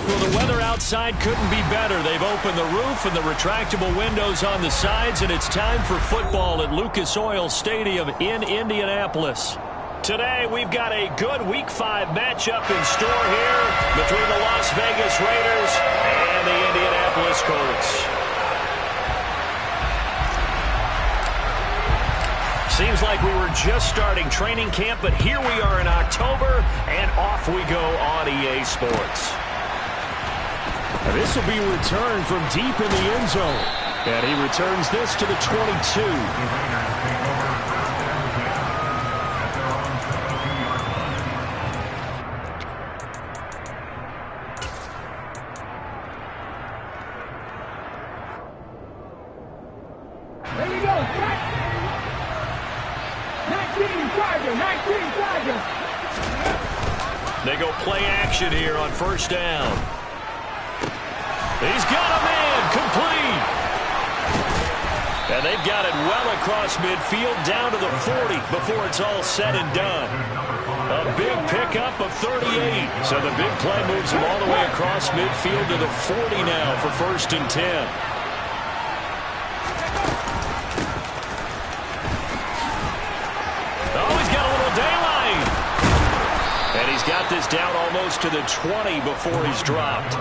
Well, the weather outside couldn't be better. They've opened the roof and the retractable windows on the sides, and it's time for football at Lucas Oil Stadium in Indianapolis. Today, we've got a good Week 5 matchup in store here between the Las Vegas Raiders and the Indianapolis Colts. Seems like we were just starting training camp, but here we are in October, and off we go on EA Sports. This will be a return from deep in the end zone. And he returns this to the 22. There you go. 19 Chargers. They go play action here on first down. He's got a man, complete. And they've got it well across midfield down to the 40 before it's all said and done. A big pickup of 38. So the big play moves him all the way across midfield to the 40 now for 1st and 10. Got this down almost to the 20 before he's dropped.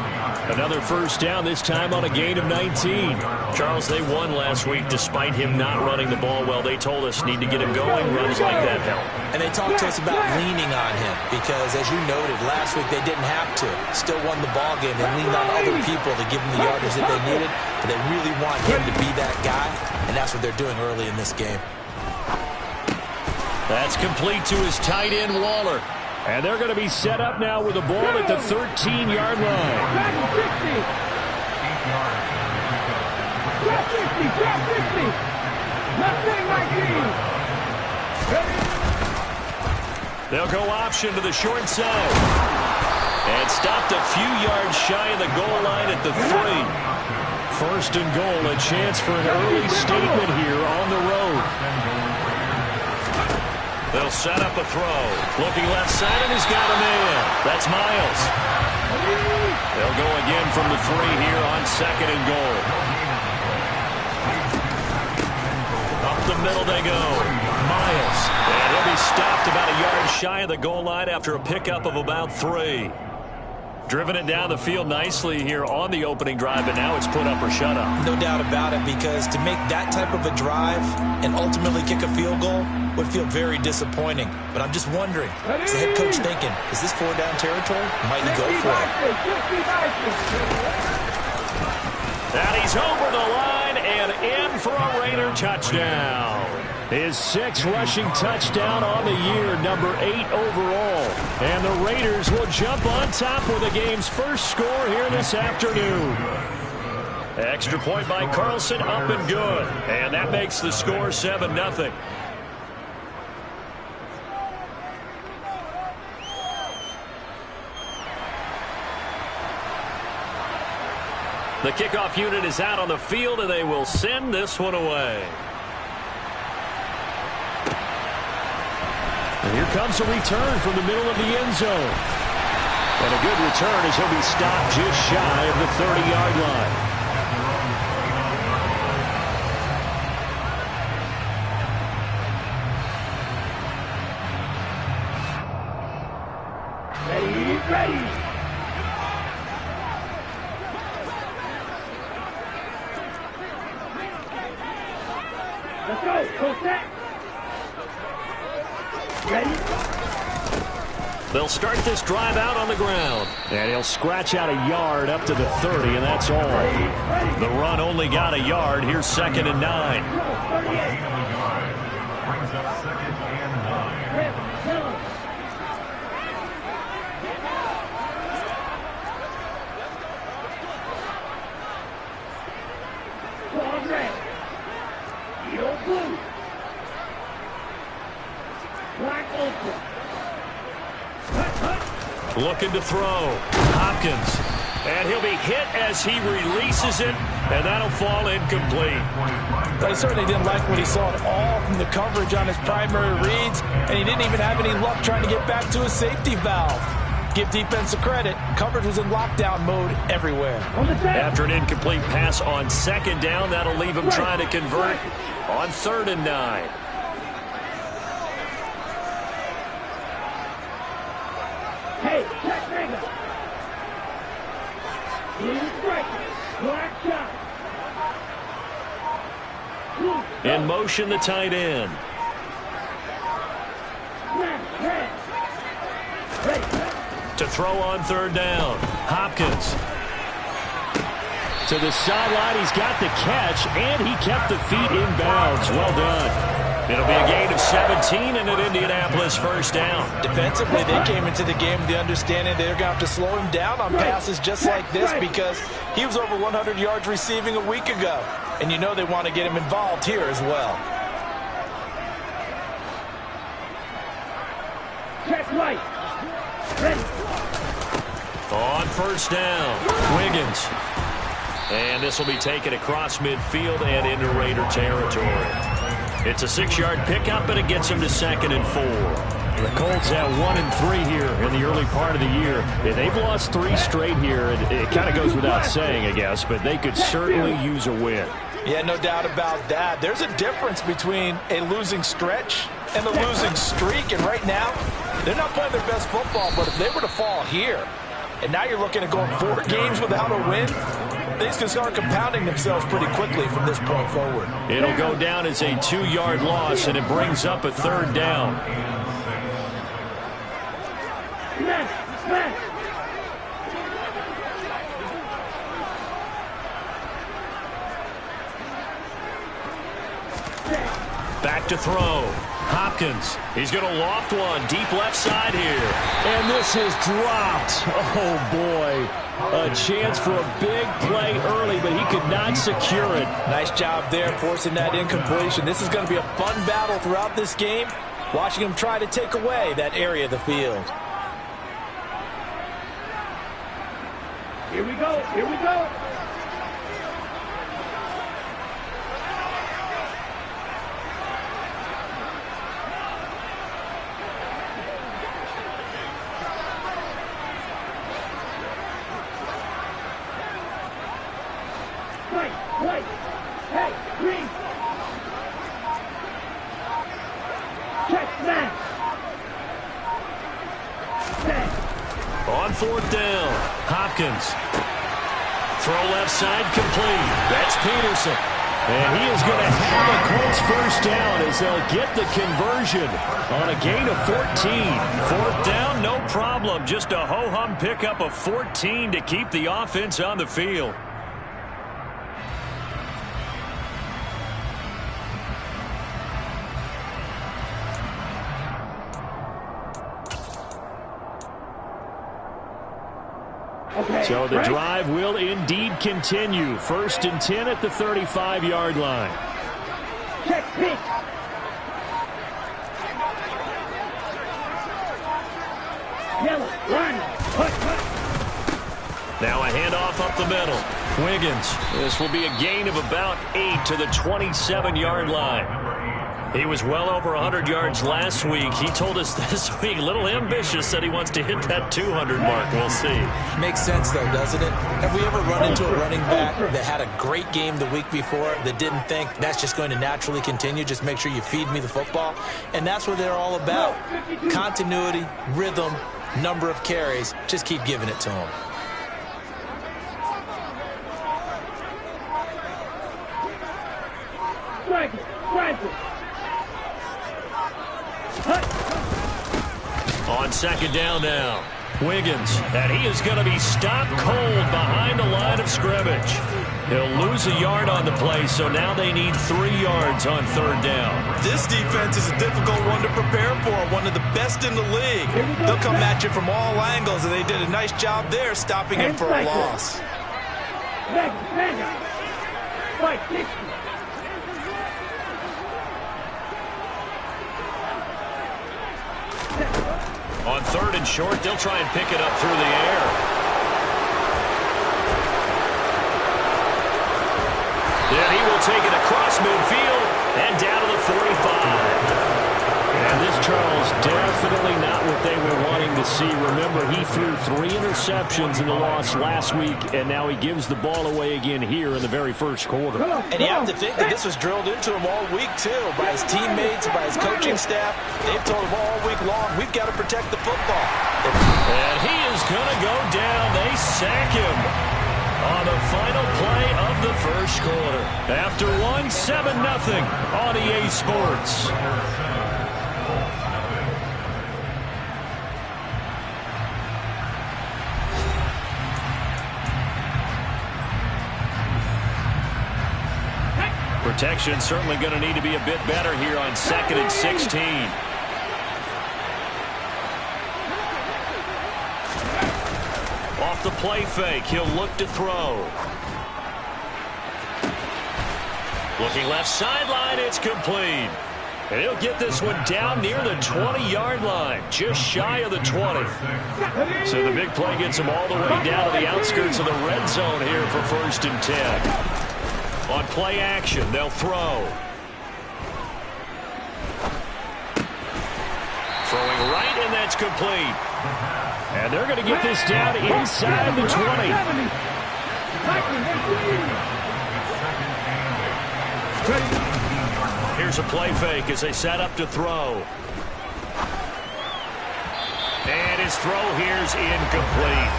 Another first down, this time on a gain of 19. Charles, they won last week despite him not running the ball well. They told us need to get him going. Runs like that help. And they talked to us about leaning on him because, as you noted, last week they didn't have to. Still won the ball game. They leaned on other people to give them the yardage that they needed. But they really want him to be that guy, and that's what they're doing early in this game. That's complete to his tight end, Waller. And they're going to be set up now with the ball at the 13-yard line. They'll go option to the short side. And stopped a few yards shy of the goal line at the 3. 1st and goal, a chance for an early statement here on the road. They'll set up a throw. Looking left side, and he's got a man. That's Miles. They'll go again from the 3 here on 2nd and goal. Up the middle they go. Miles. And he'll be stopped about a yard shy of the goal line after a pickup of about 3. Driven it down the field nicely here on the opening drive, but now it's put up or shut up. No doubt about it, because to make that type of a drive and ultimately kick a field goal would feel very disappointing. But I'm just wondering, is the head coach thinking, is this 4-down territory? Might he go for it? And he's over the line and in for a Raider touchdown. His 6th rushing touchdown on the year, number 8 overall. And the Raiders will jump on top with the game's first score here this afternoon. Extra point by Carlson, up and good. And that makes the score 7-0. The kickoff unit is out on the field, and they will send this one away. And here comes a return from the middle of the end zone. And a good return as he'll be stopped just shy of the 30-yard line. Ready. Let's go. Go set. Ready? They'll start this drive out on the ground. And he'll scratch out a yard up to the 30, and that's all. The run only got a yard. Here's 2nd and 9. Brings up 2nd and 9. Looking to throw. Hopkins. And he'll be hit as he releases it, and that'll fall incomplete. But he certainly didn't like what he saw at all from the coverage on his primary reads, and he didn't even have any luck trying to get back to his safety valve. give defense the credit. Coverage was in lockdown mode everywhere. After an incomplete pass on second down, that'll leave him trying to convert on 3rd and 9. Hey, check nigga. He's breaking. Black shot. In motion, the tight end. To throw on 3rd down. Hopkins. To the sideline, he's got the catch, and he kept the feet in bounds. Well done. It'll be a gain of 17 and an Indianapolis first down. Defensively, they came into the game with the understanding they're going to have to slow him down on passes just like this because he was over 100 yards receiving a week ago. And you know they want to get him involved here as well. Check right. Ready. On 1st down, Wiggins. And this will be taken across midfield and into Raider territory. It's a 6-yard pickup, and it gets him to 2nd and 4. The Colts have 1 and 3 here in the early part of the year. They've lost 3 straight here. It kind of goes without saying, I guess, but they could certainly use a win. Yeah, no doubt about that. There's a difference between a losing stretch and a losing streak, and right now, they're not playing their best football, but if they were to fall here, and now you're looking at going 4 games without a win, things can start compounding themselves pretty quickly from this point forward. It'll go down as a 2-yard loss, and it brings up a 3rd down. Back to throw. Hopkins. He's going to loft one deep left side here. And this is dropped. Oh, boy. A chance for a big play early, but he could not secure it. Nice job there forcing that incompletion. This is going to be a fun battle throughout this game, watching him try to take away that area of the field. Here we go. Here we go. White. Hey, green. Check that. On 4th down, Hopkins. Throw left side complete. That's Peterson. And he is going to have a Colts first down as they'll get the conversion on a gain of 14. 4th down, no problem. Just a ho-hum pickup of 14 to keep the offense on the field. So the drive will indeed continue. 1st and 10 at the 35-yard line. Check pitch. Yellow, run. Now a handoff up the middle. Wiggins. This will be a gain of about 8 to the 27-yard line. He was well over 100 yards last week. He told us this week, a little ambitious, said he wants to hit that 200 mark. We'll see. Makes sense, though, doesn't it? Have we ever run into a running back that had a great game the week before that didn't think that's just going to naturally continue? Just make sure you feed me the football. And that's what they're all about. Continuity, rhythm, number of carries. Just keep giving it to him. Strike it. On 2nd down now, Wiggins, and he is going to be stopped cold behind the line of scrimmage. He'll lose a yard on the play, so now they need 3 yards on 3rd down. This defense is a difficult one to prepare for, one of the best in the league. They'll come at you from all angles, and they did a nice job there stopping him for a loss. Fight, On 3rd and short, they'll try and pick it up through the air. And he will take it across midfield and down to the 45. And this, Charles, definitely not what they were wanting to see. Remember, he threw 3 interceptions in the loss last week, and now he gives the ball away again here in the very first quarter. And you have to think that this was drilled into him all week, too, by his teammates, by his coaching staff. They've told him all week long, we've got to protect the football. And he is going to go down. They sack him on the final play of the first quarter. After 7-0 on EA Sports. Protection certainly going to need to be a bit better here on 2nd and 16. Off the play fake, he'll look to throw. Looking left sideline, it's complete. And he'll get this one down near the 20-yard line, just shy of the 20. So the big play gets him all the way down to the outskirts of the red zone here for 1st and 10. On play action, they'll throw. Throwing right, and that's complete. And they're going to get this down inside the 20. Here's a play fake as they set up to throw. And his throw here's incomplete.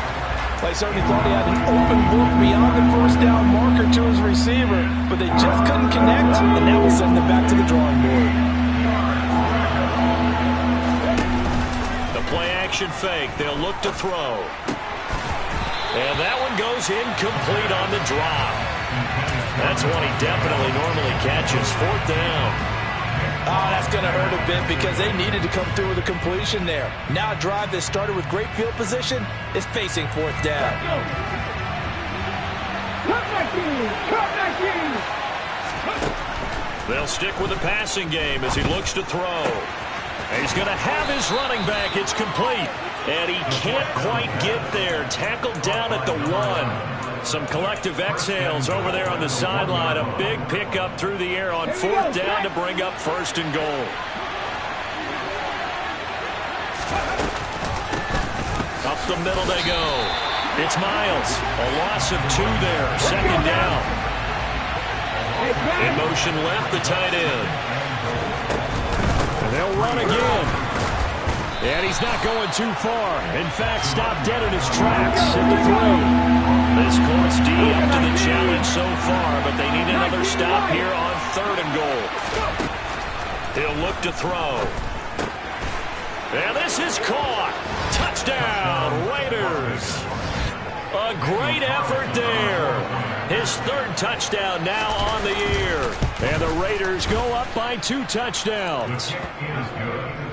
I certainly thought he had an open look beyond the first down marker to his receiver, but they just couldn't connect, and that will send them back to the drawing board. The play-action fake. They'll look to throw. And that one goes incomplete on the drop. That's one he definitely normally catches. 4th down. Oh, that's going to hurt a bit because they needed to come through with a completion there. Now a drive that started with great field position is facing 4th down. They'll stick with the passing game as he looks to throw. And he's going to have his running back. It's complete. And he can't quite get there. Tackled down at the 1. Some collective exhales over there on the sideline. A big pickup through the air on 4th down to bring up 1st and goal. Up the middle they go. It's Miles. A loss of 2 there. 2nd down. In motion left, the tight end. And they'll run again. And he's not going too far. In fact, stopped dead in his tracks at the 3. This Colts D up to the challenge so far, but they need another stop here on 3rd and goal. He'll look to throw. And this is caught. Touchdown, Raiders. A great effort there. His 3rd touchdown now on the year. And the Raiders go up by 2 touchdowns.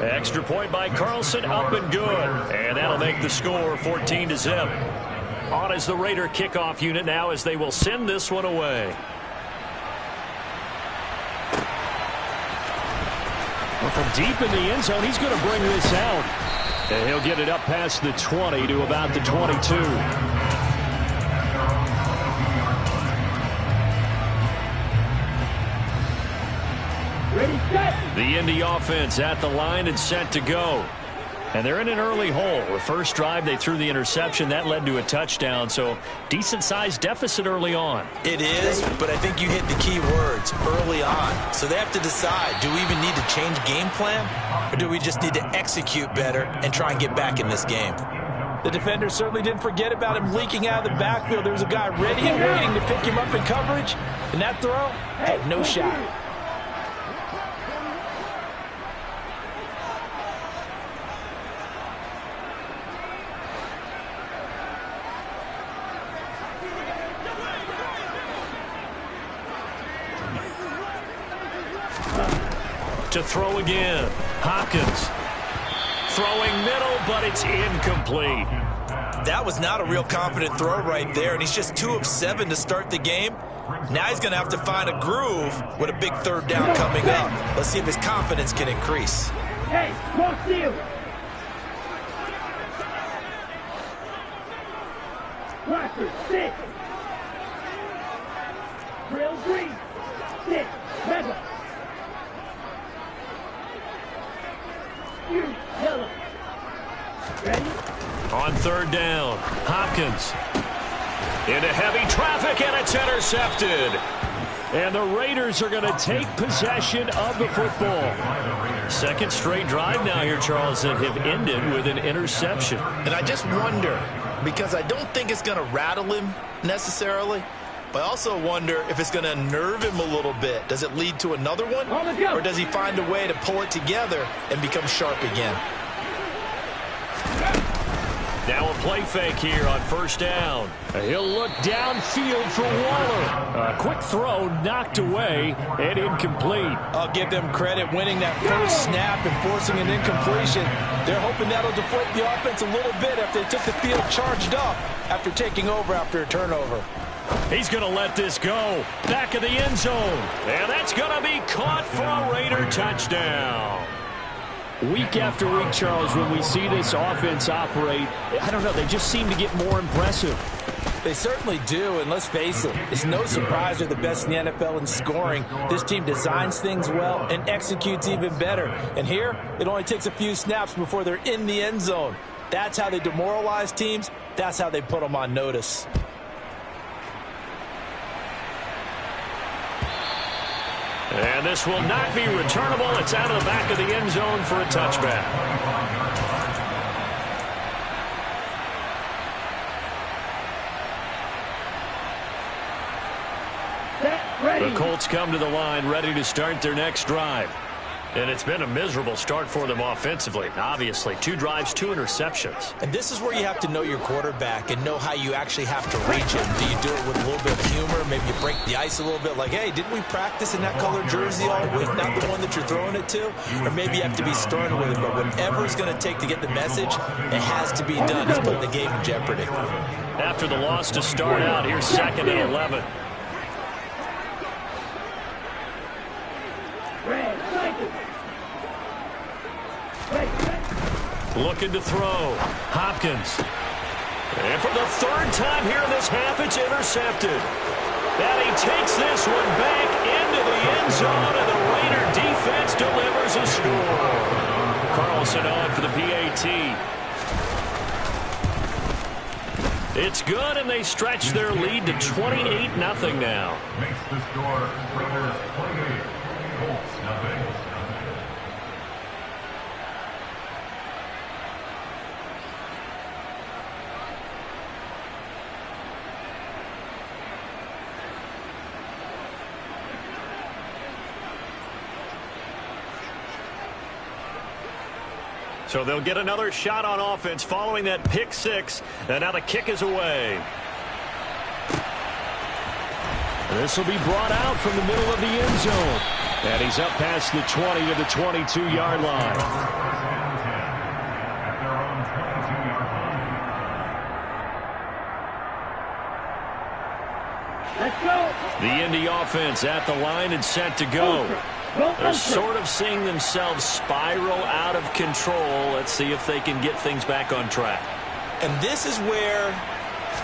Extra point by Carlson, up and good. And that'll make the score 14-0. On is the Raider kickoff unit now as they will send this one away. Well, from deep in the end zone, he's going to bring this out. And he'll get it up past the 20 to about the 22. The Indy offense at the line and set to go. And they're in an early hole. The first drive, they threw the interception. That led to a touchdown, so decent-sized deficit early on. It is, but I think you hit the key words, early on. So they have to decide, do we even need to change game plan, or do we just need to execute better and try and get back in this game? The defender certainly didn't forget about him leaking out of the backfield. There was a guy ready and waiting to pick him up in coverage, and that throw had no shot. To throw again. Hopkins throwing middle, but it's incomplete. That was not a real confident throw right there, and he's just 2 of 7 to start the game. Now he's going to have to find a groove with a big 3rd down coming up. Let's see if his confidence can increase. Hey, cross field. Rocker, sit. Drill green. Sit. Mega. On third down, Hopkins. Into heavy traffic, and it's intercepted. And the Raiders are going to take possession of the football. Second straight drive now here, Charles, that have ended with an interception. And I just wonder, because I don't think it's going to rattle him necessarily, but I also wonder if it's going to unnerve him a little bit. Does it lead to another one? Or does he find a way to pull it together and become sharp again? Now a play fake here on first down. He'll look downfield for Waller. A quick throw knocked away and incomplete. I'll give them credit winning that first snap and forcing an incompletion. They're hoping that'll deflate the offense a little bit after they took the field charged up after taking over after a turnover. He's going to let this go. Back of the end zone. And that's going to be caught for a Raider touchdown. Week after week, Charles, when we see this offense operate, I don't know, they just seem to get more impressive. They certainly do, and let's face it, it's no surprise they're the best in the NFL in scoring. This team designs things well and executes even better. And here, it only takes a few snaps before they're in the end zone. That's how they demoralize teams. That's how they put them on notice. And this will not be returnable. It's out of the back of the end zone for a touchback. The Colts come to the line ready to start their next drive. And it's been a miserable start for them offensively. Obviously, 2 drives, 2 interceptions. And this is where you have to know your quarterback and know how you actually have to reach him. Do you do it with a little bit of humor? Maybe you break the ice a little bit like, hey, didn't we practice in that color jersey all week, not the one that you're throwing it to? Or maybe you have to be stern with it. But whatever it's going to take to get the message, it has to be done. It's putting the game in jeopardy. After the loss to start out, here's 2nd and 11. Looking to throw. Hopkins. And for the 3rd time here in this half, it's intercepted. And he takes this one back into the end zone, and the Raider defense delivers a score. Carlson on for the PAT. It's good, and they stretch their lead to 28-0 now. Makes the score Raiders 28, Colts nothing. So they'll get another shot on offense following that pick 6. And now the kick is away. This will be brought out from the middle of the end zone. And he's up past the 20 to the 22-yard line. At their own 22-yard line. Let's go. The Indy offense at the line and set to go. They're sort of seeing themselves spiral out of control. Let's see if they can get things back on track. And this is where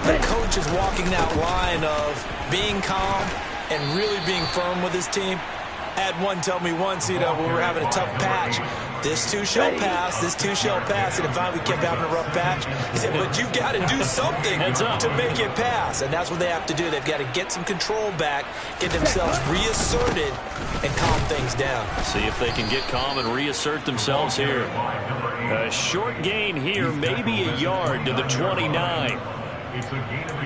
the coach is walking that line of being calm and really being firm with his team. I had one tell me once, when we were having a tough patch, this too shall pass, this too shall pass. And finally we kept having a rough patch. He said, but you've got to do something to make it pass. And that's what they have to do. They've got to get some control back, get themselves reasserted, and calm things down. See if they can get calm and reassert themselves here. A short gain here, maybe a yard to the 29.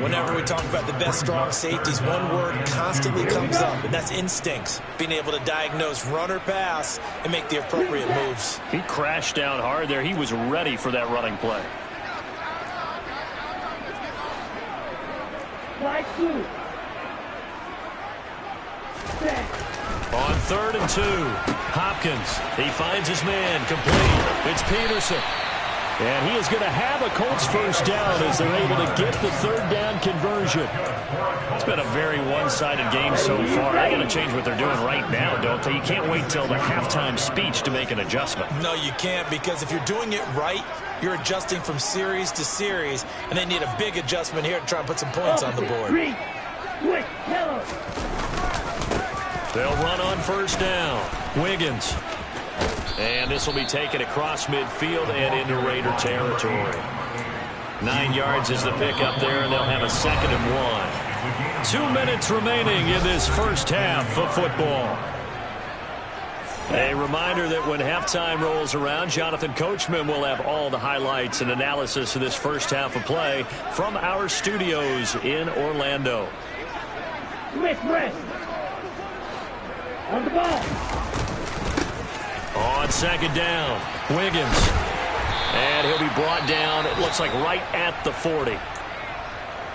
Whenever we talk about the best strong safeties, one word constantly comes up, and that's instincts. Being able to diagnose run or pass and make the appropriate moves. He crashed down hard there. He was ready for that running play. On 3rd and 2, Hopkins. He finds his man, complete. It's Peterson. And he is going to have a Colts first down as they're able to get the 3rd down conversion. It's been a very one-sided game so far. They got to change what they're doing right now, don't they? You can't wait till the halftime speech to make an adjustment. No, you can't, because if you're doing it right, you're adjusting from series to series, and they need a big adjustment here to try and put some points on the board. They'll run on first down. Wiggins. And this will be taken across midfield and into Raider territory. 9 yards is the pickup there, and they'll have a 2nd and 1. 2 minutes remaining in this first half of football. A reminder that when halftime rolls around, Jonathan Coachman will have all the highlights and analysis of this first half of play from our studios in Orlando. Switch rest. On the ball. On 2nd down, Wiggins. And he'll be brought down, it looks like right at the 40.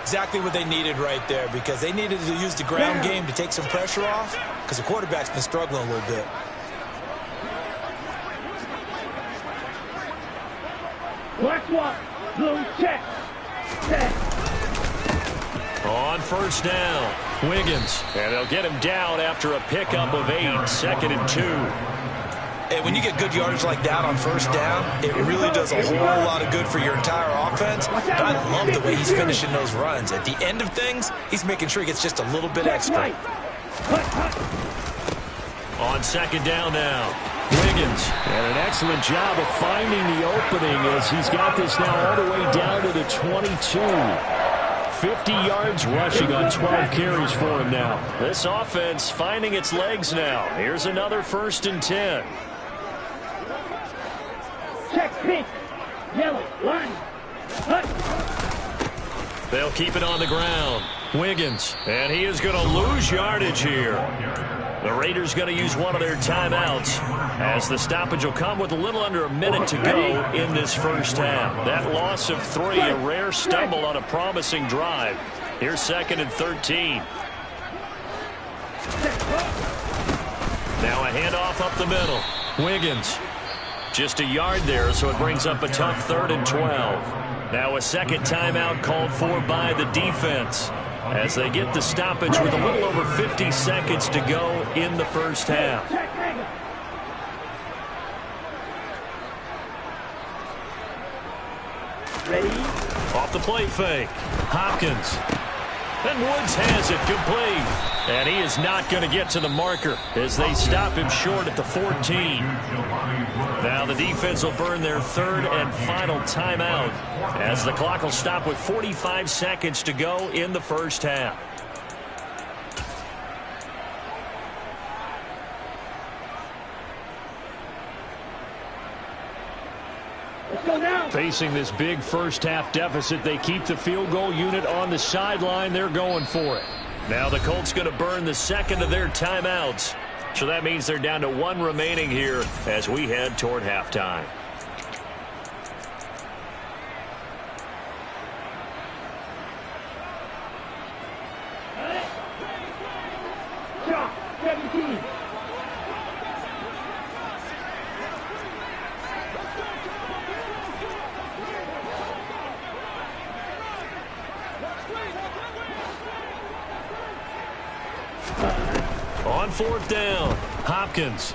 Exactly what they needed right there, because they needed to use the ground game to take some pressure off, because the quarterback's been struggling a little bit. Black swap. Blue check. Set. On 1st down, Wiggins. And they'll get him down after a pickup of 8, 2nd and 2. And when you get good yardage like that on 1st down, it really does a whole lot of good for your entire offense. But I love the way he's finishing those runs. At the end of things, he's making sure he gets just a little bit extra. On 2nd down now, Wiggins. And an excellent job of finding the opening as he's got this now all the way down to the 22. 50 yards rushing on 12 carries for him now. This offense finding its legs now. Here's another 1st and 10. Check pink. Yellow. Line. Hut. They'll keep it on the ground. Wiggins. And he is going to lose yardage here. The Raiders going to use one of their timeouts as the stoppage will come with a little under a minute to go in this first half. That loss of 3, a rare stumble on a promising drive. Here's 2nd and 13. Now a handoff up the middle. Wiggins. Just a yard there, so it brings up a tough 3rd and 12. Now a second timeout called for by the defense as they get the stoppage with a little over 50 seconds to go in the first half. Ready? Off the play fake. Hopkins. And Woods has it complete. And he is not going to get to the marker as they stop him short at the 14. Now the defense will burn their 3rd and final timeout as the clock will stop with 45 seconds to go in the first half. Let's go now. Facing this big first half deficit, they keep the field goal unit on the sideline. They're going for it. Now the Colts going to burn the 2nd of their timeouts. So that means they're down to 1 remaining here as we head toward halftime. Shot. 17. On 4th down, Hopkins.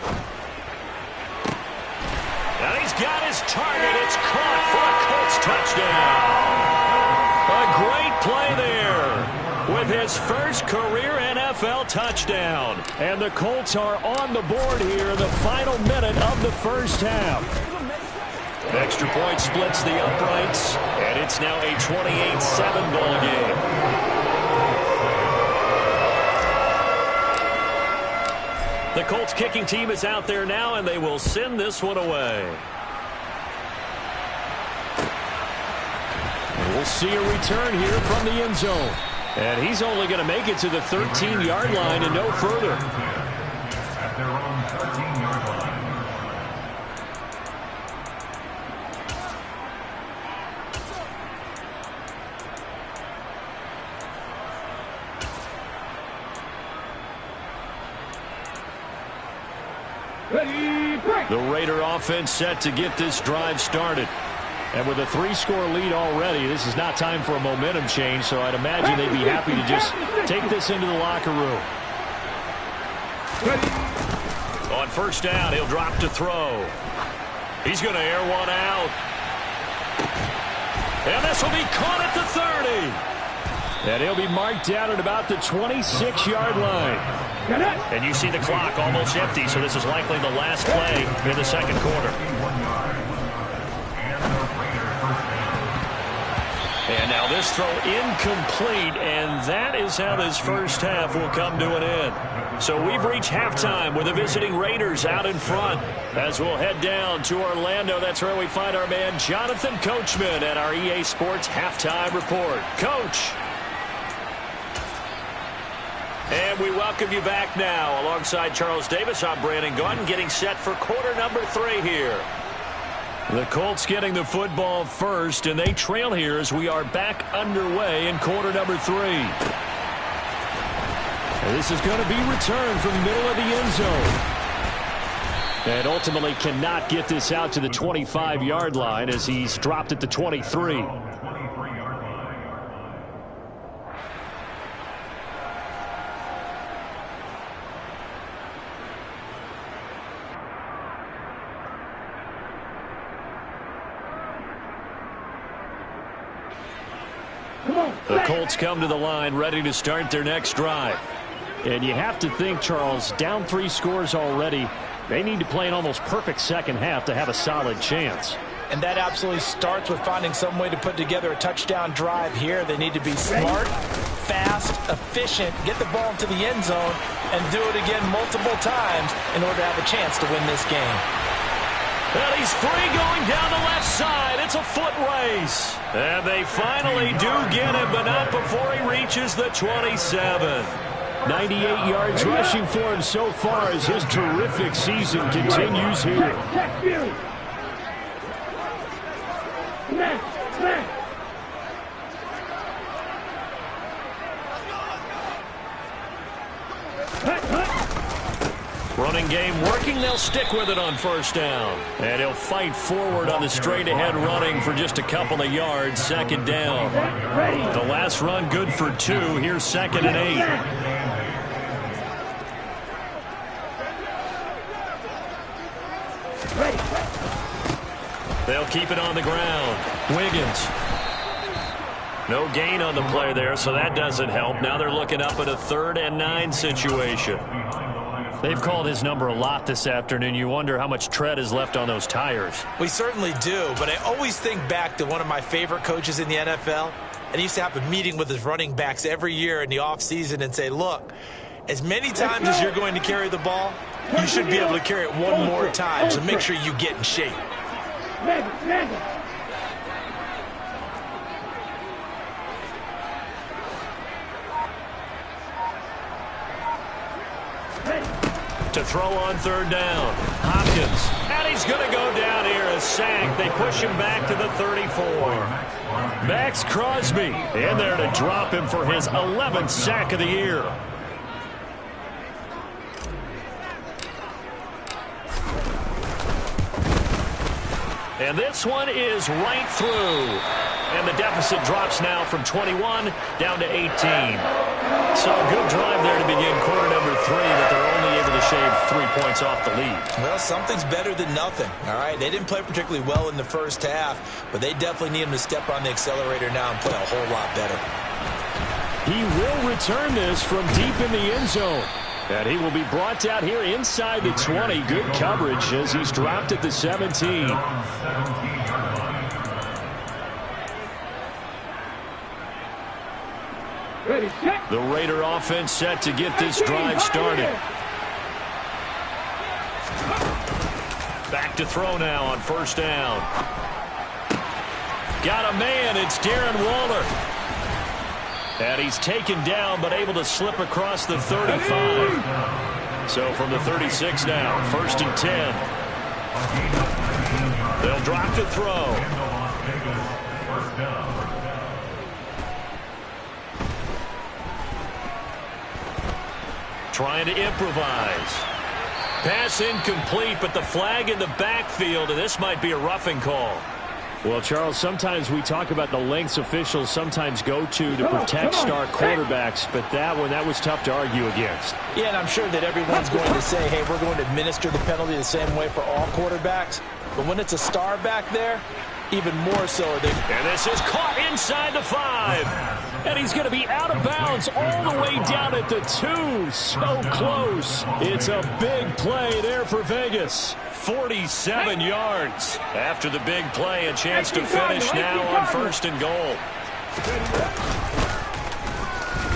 And he's got his target. It's caught for a Colts touchdown. A great play there with his first career NFL touchdown. And the Colts are on the board here in the final minute of the first half. Extra point splits the uprights, and it's now a 28-7 ball game. The Colts kicking team is out there now, and they will send this one away. And we'll see a return here from the end zone. And he's only going to make it to the 13-yard line and no further. At their own 13-yard line. Ready, break. The Raider offense set to get this drive started. And with a 3-score lead already, this is not time for a momentum change, so I'd imagine they'd be happy to just take this into the locker room. On 1st down, he'll drop to throw. He's going to air one out. And this will be caught at the 30. And he'll be marked down at about the 26-yard line. And you see the clock almost empty, so this is likely the last play in the second quarter. And now this throw incomplete, and that is how this first half will come to an end. So we've reached halftime with the visiting Raiders out in front. As we'll head down to Orlando, that's where we find our man Jonathan Coachman at our EA Sports Halftime Report. Coach. And we welcome you back now. Alongside Charles Davis, I'm Brandon Gunn, getting set for quarter number 3 here. The Colts getting the football first, and they trail here as we are back underway in quarter number 3. And this is going to be returned from the middle of the end zone. And ultimately cannot get this out to the 25-yard line as he's dropped at the 23. The Colts come to the line ready to start their next drive. And you have to think, Charles, down 3 scores already. They need to play an almost perfect second half to have a solid chance. And that absolutely starts with finding some way to put together a touchdown drive here. They need to be smart, fast, efficient, get the ball into the end zone, and do it again multiple times in order to have a chance to win this game. Well, he's free going down the left side. It's a foot race. And they finally do get him, but not before he reaches the 27. 98 yards rushing for him so far as his terrific season continues here. Running game working. They'll stick with it on first down. And he'll fight forward on the straight-ahead running for just a couple of yards. Second down. The last run good for 2. Here's 2nd and 8. They'll keep it on the ground. Wiggins. No gain on the play there, so that doesn't help. Now they're looking up at a 3rd and 9 situation. They've called his number a lot this afternoon. You wonder how much tread is left on those tires. We certainly do, but I always think back to one of my favorite coaches in the NFL. And he used to have a meeting with his running backs every year in the offseason and say, look, as many times as you're going to carry the ball, you should be able to carry it one more time, so make sure you get in shape. To throw on 3rd down. Hopkins. And he's going to go down here. A sack. They push him back to the 34. Max Crosby in there to drop him for his 11th sack of the year. And this one is right through. And the deficit drops now from 21 down to 18. So a good drive there to begin quarter number 3, but they're only able to shave 3 points off the lead. Well, something's better than nothing, all right? They didn't play particularly well in the first half, but they definitely need him to step on the accelerator now and play a whole lot better. He will return this from deep in the end zone. And he will be brought down here inside the 20. Good coverage as he's dropped at the 17. The Raider offense set to get this drive started. Back to throw now on first down. Got a man. It's Darren Waller. And he's taken down but able to slip across the 35. So from the 36 now, 1st and 10. They'll drop to throw. Trying to improvise. Pass incomplete, but the flag in the backfield, and this might be a roughing call. Well, Charles, sometimes we talk about the lengths officials sometimes go to protect star quarterbacks, but that was tough to argue against. Yeah, and I'm sure that everyone's going to say, hey, we're going to administer the penalty the same way for all quarterbacks. But when it's a star back there, even more so. And this is caught inside the 5. And he's going to be out of bounds all the way down at the 2. So close. It's a big play there for Vegas. 47 yards. After the big play, a chance to finish now on 1st and goal.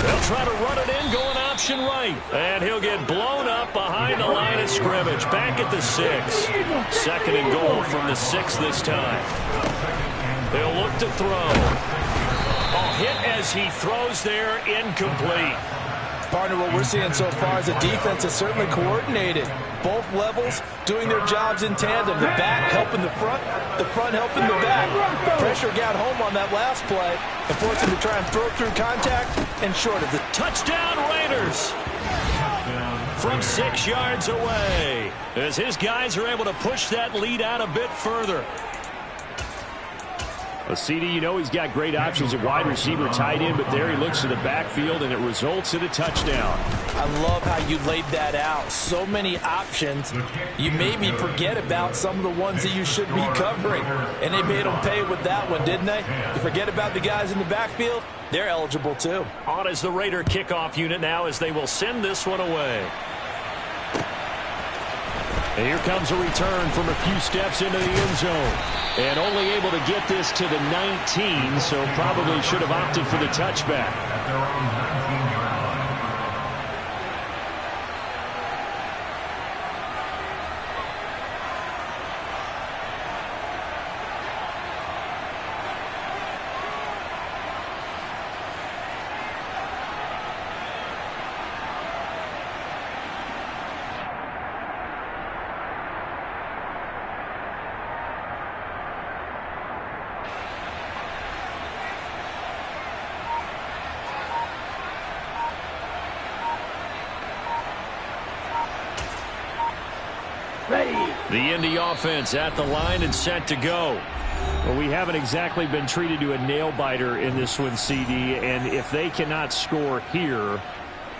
They'll try to run it in, going option right. And he'll get blown up behind the line of scrimmage. Back at the 6. Second and goal from the 6 this time. They'll look to throw. Hit as he throws there, incomplete. Partner, what we're seeing so far is the defense is certainly coordinated. Both levels doing their jobs in tandem. The back helping the front helping the back. Pressure got home on that last play and forced him to try and throw through contact and short of the touchdown Raiders from 6 yards away as his guys are able to push that lead out a bit further. A CD, you know he's got great options at wide receiver, tight end, but there he looks to the backfield, and it results in a touchdown. I love how you laid that out. So many options. You made me forget about some of the ones that you should be covering, and they made them pay with that one, didn't they? You forget about the guys in the backfield, they're eligible too. On is the Raider kickoff unit now as they will send this one away. And here comes a return from a few steps into the end zone. And only able to get this to the 19, so probably should have opted for the touchback. At their own 19-yard line. The Indy offense at the line and set to go. Well, we haven't exactly been treated to a nail-biter in this one, CD, and if they cannot score here,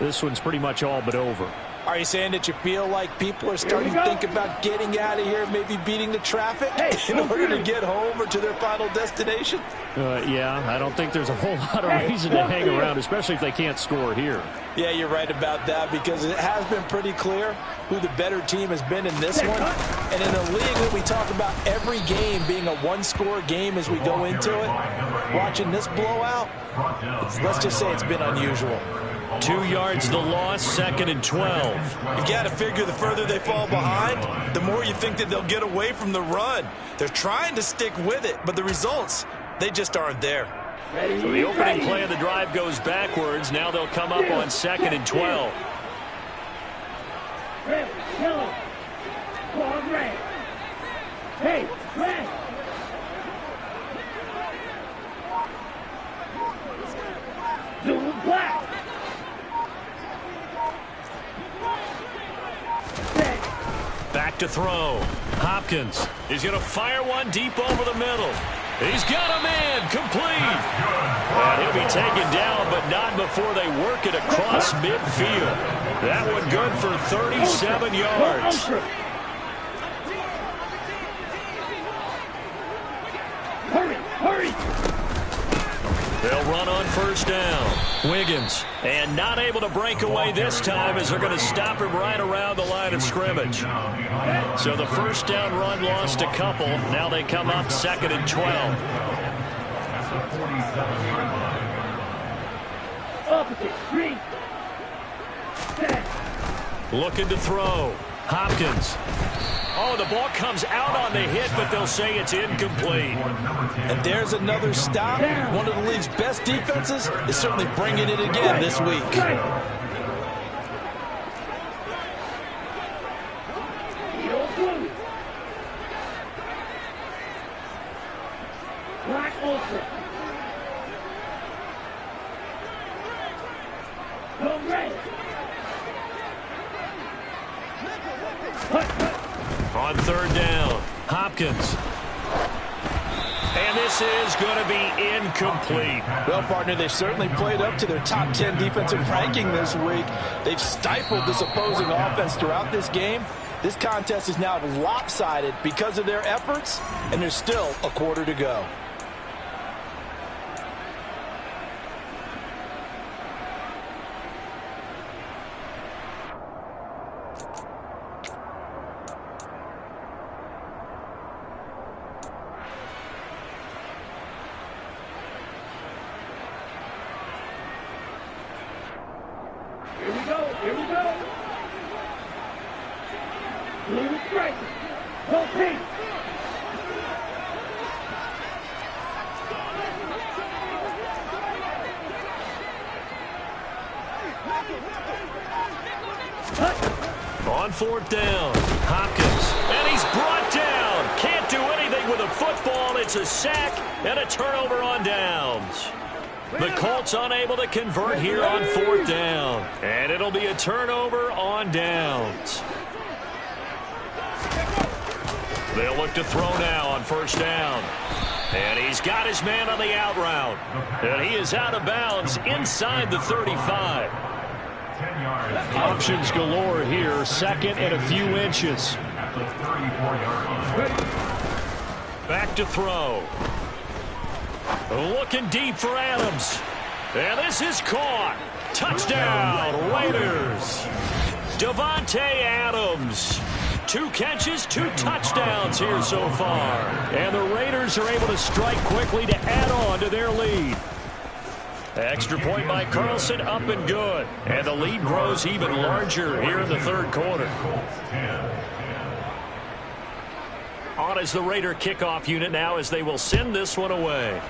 this one's pretty much all but over. Are you saying that you feel like people are starting to think about getting out of here, maybe beating the traffic in order to get home or to their final destination? Yeah, I don't think there's a whole lot of reason to hang around, especially if they can't score here. Yeah, you're right about that because it has been pretty clear who the better team has been in this one. And in a league that we talk about every game being a one-score game as we go into it, watching this blowout, let's just say it's been unusual. 2 yards the loss, 2nd and 12. You've got to figure the further they fall behind, the more you think that they'll get away from the run. They're trying to stick with it, but the results, they just aren't there. So the opening play of the drive goes backwards. Now they'll come up on 2nd and 12. Hey, red. Blue, black. Back to throw. Hopkins is going to fire one deep over the middle. He's got a man complete. And he'll be taken down, but not before they work it across midfield. That one good for 37 yards. Hurry. They'll run on first down. Wiggins, and not able to break away this time as they're going to stop him right around the line of scrimmage. So the first down run lost a couple. Now they come up 2nd and 12. Opposite, 3. Looking to throw. Hopkins. Oh, the ball comes out on the hit, but they'll say it's incomplete. And there's another stop. One of the league's best defenses is certainly bringing it again this week. Black ultra. Go red. On third down, Hopkins. And this is going to be incomplete. Well, partner, they've certainly played up to their top 10 defensive ranking this week. They've stifled this opposing offense throughout this game. This contest is now lopsided because of their efforts, and there's still a quarter to go. Here we go. Blue strike. Go pink. On fourth down, Hopkins, and he's brought down. Can't do anything with a football. It's a sack and a turnover on downs. The Colts unable to convert here on fourth down, and it'll be a turnover on downs. They'll look to throw now on first down. And he's got his man on the out route. And he is out of bounds inside the 35. Options galore here. Second and a few inches. Back to throw. Looking deep for Adams. And this is caught. Touchdown, Raiders. Davante Adams. 2 catches, 2 touchdowns here so far. And the Raiders are able to strike quickly to add on to their lead. Extra point by Carlson, up and good. And the lead grows even larger here in the third quarter. On as the Raider kickoff unit now as they will send this one away.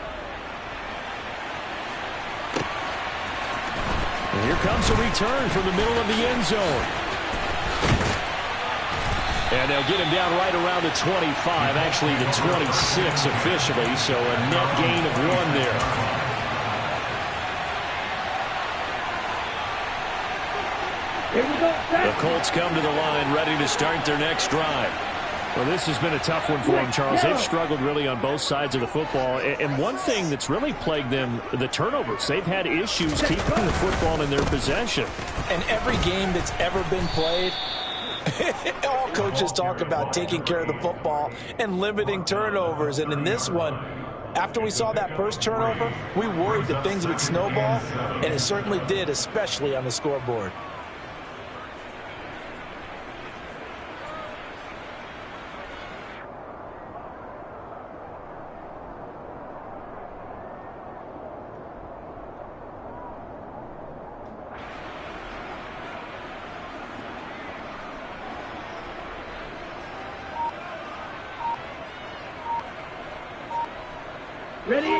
And here comes a return from the middle of the end zone. And they'll get him down right around the 25, actually the 26 officially, so a net gain of 1 there. The Colts come to the line ready to start their next drive. Well, this has been a tough one for them, Charles. They've struggled really on both sides of the football. And one thing that's really plagued them, the turnovers. They've had issues keeping the football in their possession. And every game that's ever been played, all coaches talk about taking care of the football and limiting turnovers. And in this one, after we saw that first turnover, we worried that things would snowball, and it certainly did, especially on the scoreboard.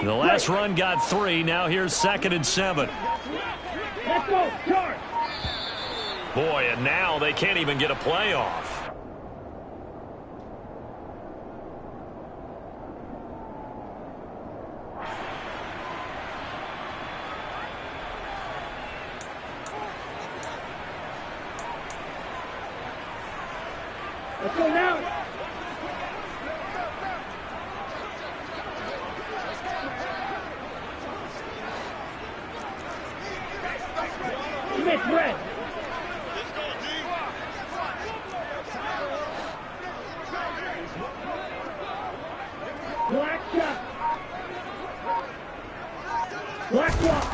The last run got 3. Now here's 2nd and 7. Let's go, charge. Boy, and now they can't even get a play off. Let's go now. Smith red. Black shot. Black walk.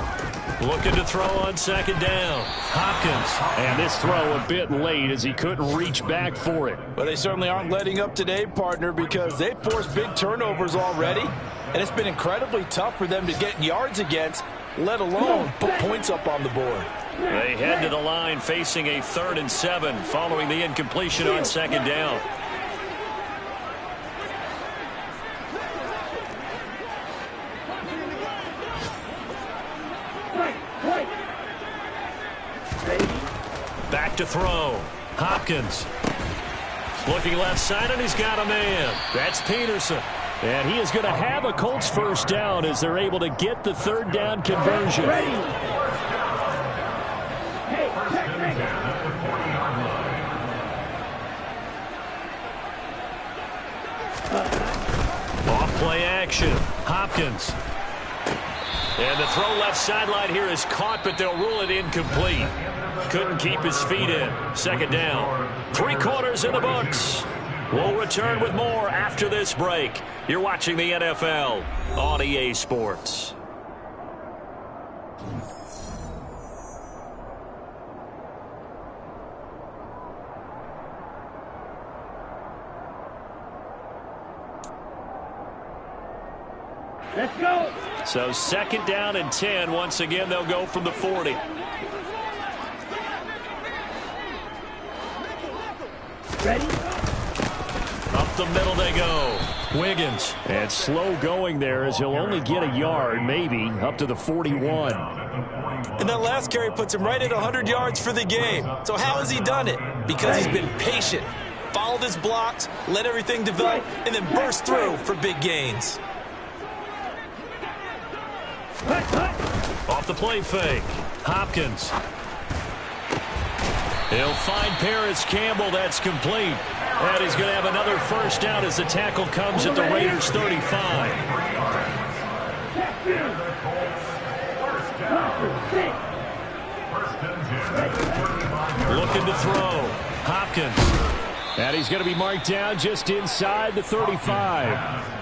Looking to throw on 2nd down. Hopkins. And this throw a bit late as he couldn't reach back for it. Well, they certainly aren't letting up today, partner, because they've forced big turnovers already, and it's been incredibly tough for them to get yards against, let alone put points up on the board. They head to the line facing a 3rd and 7 following the incompletion on 2nd down. Back to throw. Hopkins. Looking left side, and he's got a man. That's Peterson. And he is going to have a Colts first down as they're able to get the 3rd down conversion. Off-play action. Hopkins. And the throw left sideline here is caught, but they'll rule it incomplete. Couldn't keep his feet in. 2nd down. 3 quarters in the books. We'll return with more after this break. You're watching the NFL on EA Sports. Let's go. So 2nd down and 10. Once again, they'll go from the 40. Ready? Up the middle they go. Wiggins. And slow going there as he'll only get a yard, maybe, up to the 41. And that last carry puts him right at 100 yards for the game. So how has he done it? Because he's been patient, followed his blocks, let everything develop, and then burst through for big gains. Off the play fake. Hopkins. He'll find Paris Campbell. That's complete. And he's going to have another first down as the tackle comes at the Raiders' 35. Looking to throw. Hopkins. And he's going to be marked down just inside the 35.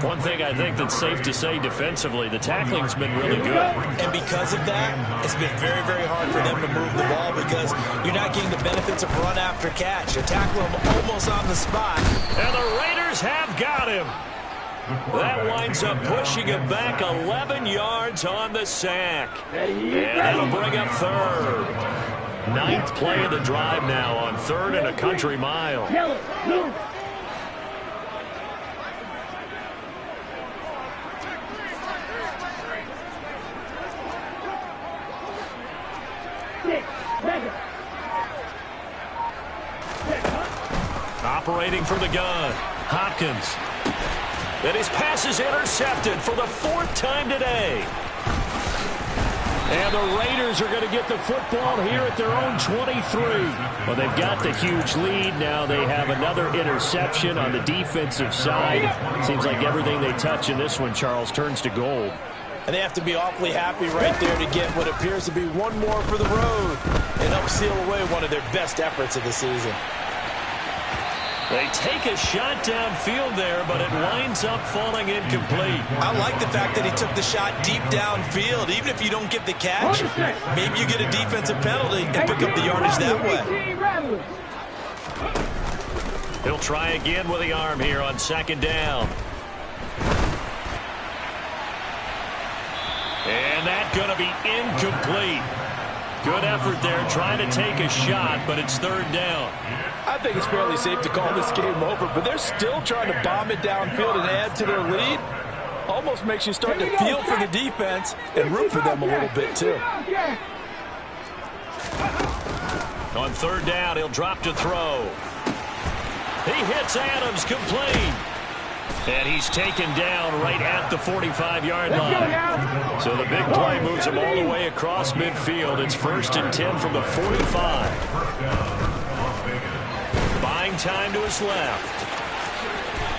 One thing I think that's safe to say defensively, the tackling's been really good. And because of that, it's been very, very hard for them to move the ball because you're not getting the benefits of run after catch. You tackle him almost on the spot. And the Raiders have got him. That winds up pushing him back 11 yards on the sack. And that'll bring up third. Ninth play of the drive now on third and a country mile. Operating from the gun, Hopkins. And his pass is intercepted for the fourth time today. And the Raiders are going to get the football here at their own 23. Well, they've got the huge lead. Now they have another interception on the defensive side. Seems like everything they touch in this one, Charles, turns to gold. And they have to be awfully happy right there to get what appears to be one more for the road and upseal away one of their best efforts of the season. They take a shot downfield there, but it winds up falling incomplete. I like the fact that he took the shot deep downfield. Even if you don't get the catch, maybe you get a defensive penalty and pick up the yardage that way. He'll try again with the arm here on second down. And that's going to be incomplete. Good effort there, trying to take a shot, but it's third down. I think it's fairly safe to call this game over, but they're still trying to bomb it downfield and add to their lead. Almost makes you start to feel for the defense and root for them a little bit, too. On third down, he'll drop to throw. He hits Adams complete. And he's taken down right at the 45-yard line. So the big play moves him all the way across midfield. It's 1st and 10 from the 45. Buying time to his left.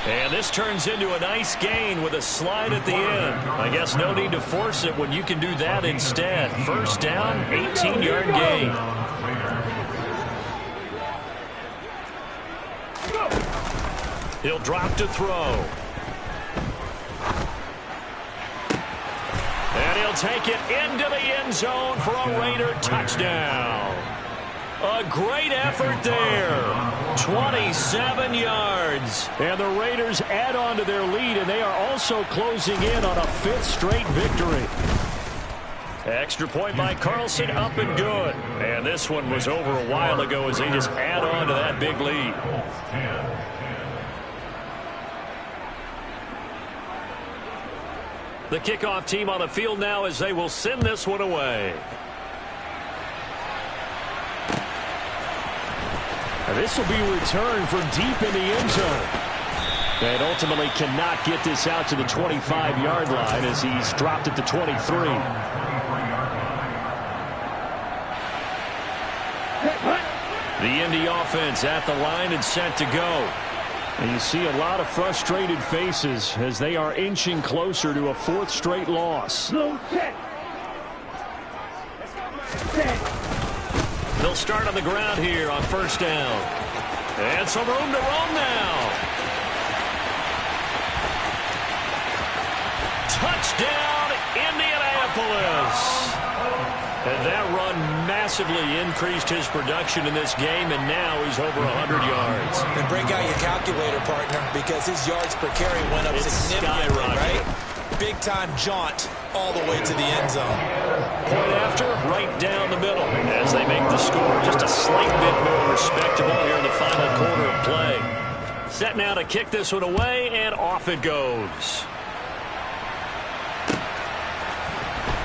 And this turns into a nice gain with a slide at the end. I guess no need to force it when you can do that instead. First down, 18-yard gain. He'll drop to throw. And he'll take it into the end zone for a Raider touchdown. A great effort there. 27 yards. And the Raiders add on to their lead, and they are also closing in on a 5th straight victory. Extra point by Carlson, up and good. And this one was over a while ago as they just add on to that big lead. The kickoff team on the field now as they will send this one away. And this will be returned from deep in the end zone. And ultimately cannot get this out to the 25-yard line as he's dropped at the 23. The Indy offense at the line and set to go. And you see a lot of frustrated faces as they are inching closer to a 4th straight loss. They'll start on the ground here on first down. And some room to roam now. Touchdown, Indianapolis. And that run massively increased his production in this game, and now he's over 100 yards. And break out your calculator, partner, because his yards per carry went up significantly, right? Big-time jaunt all the way to the end zone. point after, right down the middle, as they make the score just a slight bit more respectable here in the final quarter of play. Set now to kick this one away, and off it goes.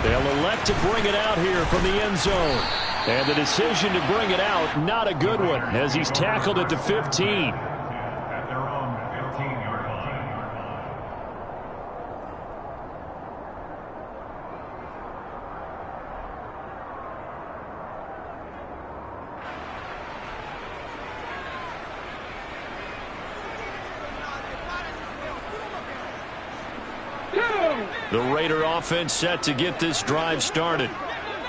They'll elect to bring it out here from the end zone. And the decision to bring it out, not a good one, as he's tackled at the 15. At their own 15-yard line. The Raider offense set to get this drive started.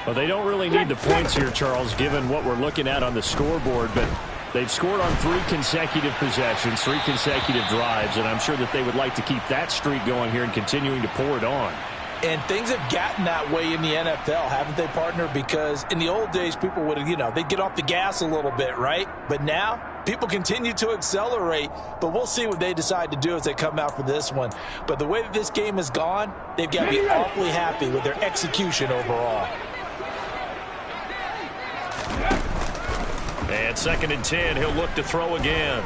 Well, they don't really need the points here, Charles, given what we're looking at on the scoreboard, but they've scored on 3 consecutive possessions, 3 consecutive drives, and I'm sure that they would like to keep that streak going here and continuing to pour it on. And things have gotten that way in the NFL, haven't they, partner? Because in the old days, people would, they'd get off the gas a little bit, right? But now, people continue to accelerate, but we'll see what they decide to do as they come out for this one. But the way that this game has gone, they've got to be awfully happy with their execution overall. And 2nd and 10, he'll look to throw again.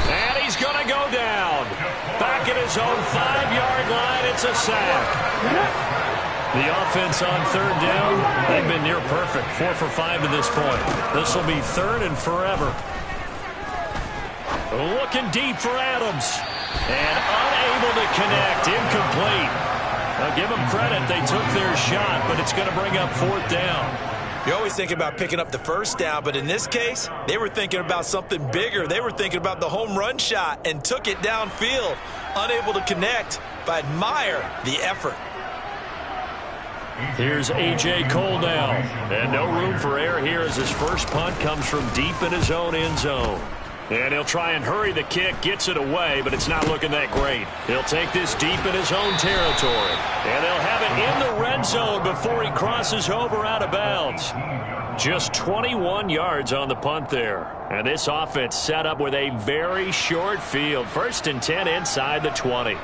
And he's going to go down. Back at his own 5-yard line, it's a sack. The offense on 3rd down, they've been near perfect. 4 for 5 to this point. This will be 3rd and forever. Looking deep for Adams. And unable to connect, incomplete. Now give them credit, they took their shot, but it's going to bring up 4th down. You always think about picking up the 1st down, but in this case, they were thinking about something bigger. They were thinking about the home run shot and took it downfield. Unable to connect, but admire the effort. Here's A.J. Cole now. And no room for error here as his first punt comes from deep in his own end zone. And he'll try and hurry the kick, gets it away, but it's not looking that great. He'll take this deep in his own territory. And they'll have it in the red zone before he crosses over out of bounds. Just 21 yards on the punt there. And this offense set up with a very short field. 1st and 10 inside the 20.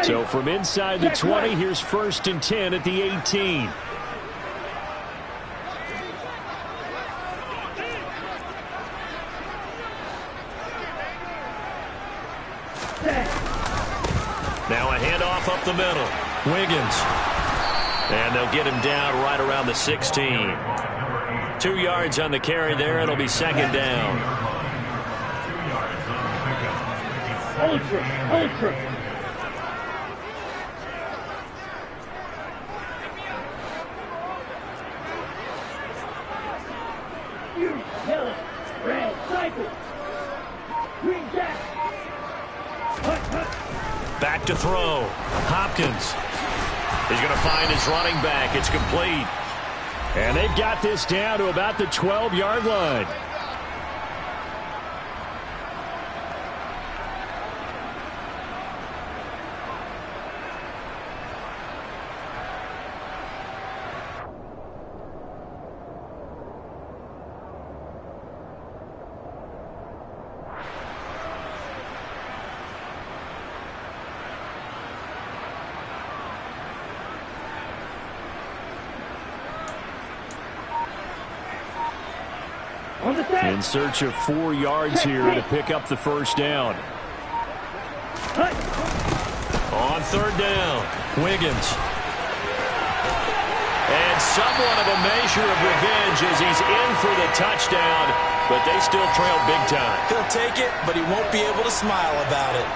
So from inside the 20, here's 1st and 10 at the 18. Now a handoff up the middle. Wiggins. And they'll get him down right around the 16. 2 yards on the carry there. It'll be 2nd down. Ultra. You yellow, red, cycle. Green jack. Back to throw. Hopkins. He's going to find his running back. It's complete. And they've got this down to about the 12-yard line. In search of 4 yards here to pick up the 1st down. On 3rd down, Wiggins. And somewhat of a measure of revenge as he's in for the touchdown, but they still trail big time. He'll take it, but he won't be able to smile about it.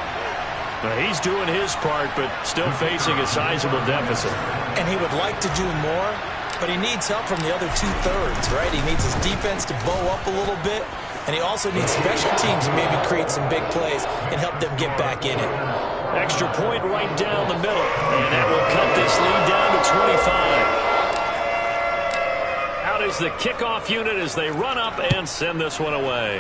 He's doing his part, but still facing a sizable deficit. And he would like to do more, but he needs help from the other 2/3, right? He needs his defense to bow up a little bit, and he also needs special teams to maybe create some big plays and help them get back in it. Extra point right down the middle, and that will cut this lead down to 25. Out is the kickoff unit as they run up and send this one away.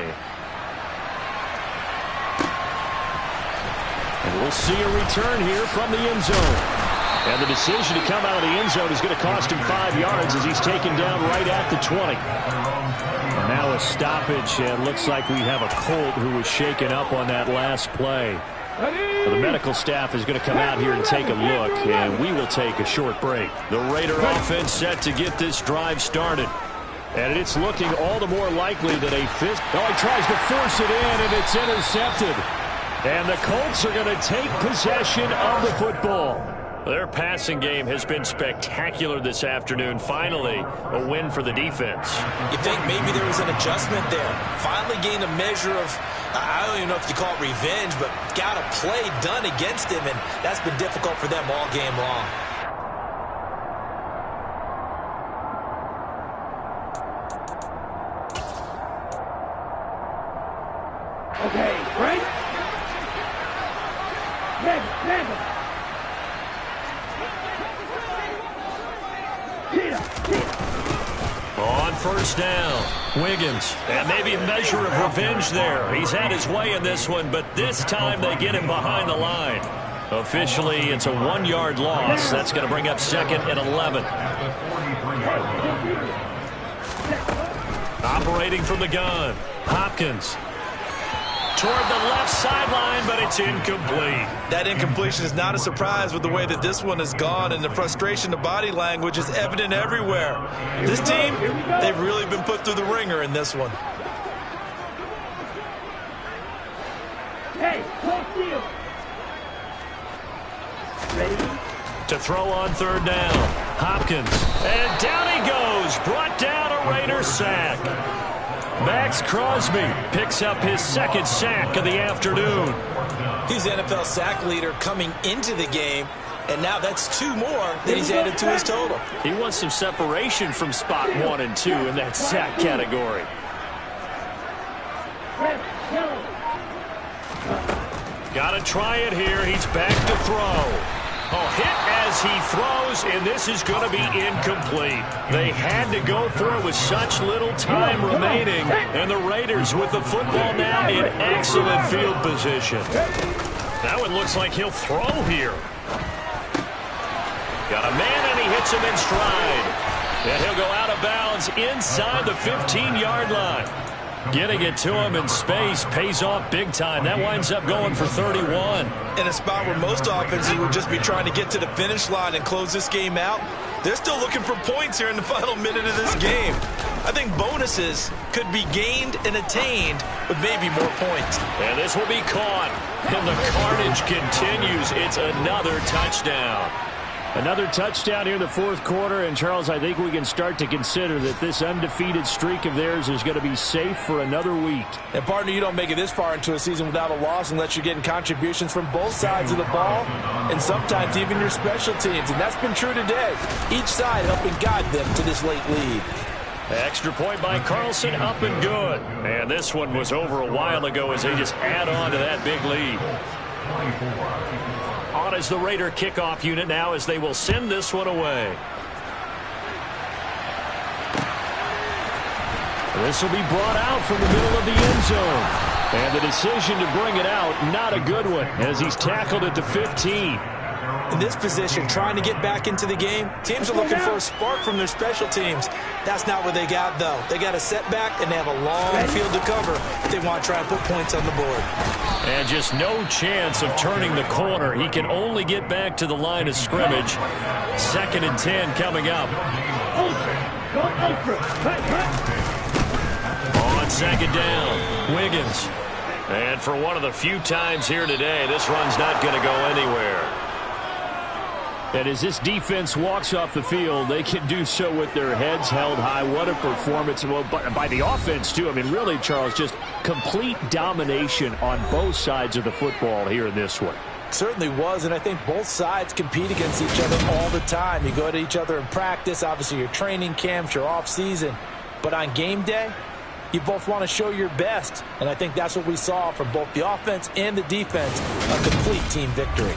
And we'll see a return here from the end zone. And the decision to come out of the end zone is going to cost him 5 yards as he's taken down right at the 20. And now a stoppage, and looks like we have a Colt who was shaken up on that last play. Well, the medical staff is going to come out here and take a look, and we will take a short break. The Raider offense set to get this drive started. And it's looking all the more likely that a fifth. Oh, he tries to force it in, and it's intercepted. And the Colts are going to take possession of the football. Their passing game has been spectacular this afternoon. Finally, a win for the defense. You think maybe there was an adjustment there. Finally gained a measure of, I don't even know if you call it revenge, but got a play done against him, and that's been difficult for them all game long. Okay, Frank. Never. On first down, Wiggins. And maybe a measure of revenge there. He's had his way in this one, but this time they get him behind the line. Officially, it's a 1-yard loss. That's going to bring up 2nd and 11. Operating from the gun, Hopkins. Toward the left sideline, but it's incomplete. That incompletion is not a surprise with the way that this one has gone, and the frustration, the body language is evident everywhere. This team, they've really been put through the ringer in this one. Hey, close deal. Ready? To throw on 3rd down, Hopkins. And down he goes, brought down a Raider sack. Max Crosby picks up his 2nd sack of the afternoon. He's the NFL sack leader coming into the game, and now that's 2 more that he's added to his total. He wants some separation from spot 1 and 2 in that sack category. Got to try it here. He's back to throw. Oh, hit as he throws, and this is going to be incomplete. They had to go for it with such little time remaining, and the Raiders with the football now in excellent field position. That one looks like he'll throw here. Got a man, and he hits him in stride. And he'll go out of bounds inside the 15-yard line. Getting it to him in space pays off big time. That winds up going for 31. In a spot where most offenses would just be trying to get to the finish line and close this game out, they're still looking for points here in the final minute of this game. I think bonuses could be gained and attained with maybe more points. And this will be caught. And the carnage continues. It's another touchdown. Another touchdown here in the 4th quarter, and Charles, I think we can start to consider that this undefeated streak of theirs is going to be safe for another week. And partner, you don't make it this far into a season without a loss unless you're getting contributions from both sides of the ball, and sometimes even your special teams, and that's been true today. Each side helping guide them to this late lead. Extra point by Carlson, up and good. And this one was over a while ago as they just add on to that big lead. On as the Raider kickoff unit now as they will send this one away. This will be brought out from the middle of the end zone. And the decision to bring it out, not a good one, as he's tackled at the 15. In this position, trying to get back into the game, teams are looking for a spark from their special teams. That's not what they got, though. They got a setback, and they have a long field to cover if they want to try and put points on the board. And just no chance of turning the corner. He can only get back to the line of scrimmage. 2nd and 10 coming up. On 2nd down, Wiggins. And for one of the few times here today, this run's not going to go anywhere. And as this defense walks off the field, they can do so with their heads held high. What a performance. Well, by the offense, too. I mean, really, Charles, just complete domination on both sides of the football here in this one. Certainly was, and I think both sides compete against each other all the time. You go to each other in practice, obviously your training camps, your off-season. But on game day, you both want to show your best. And I think that's what we saw from both the offense and the defense, a complete team victory.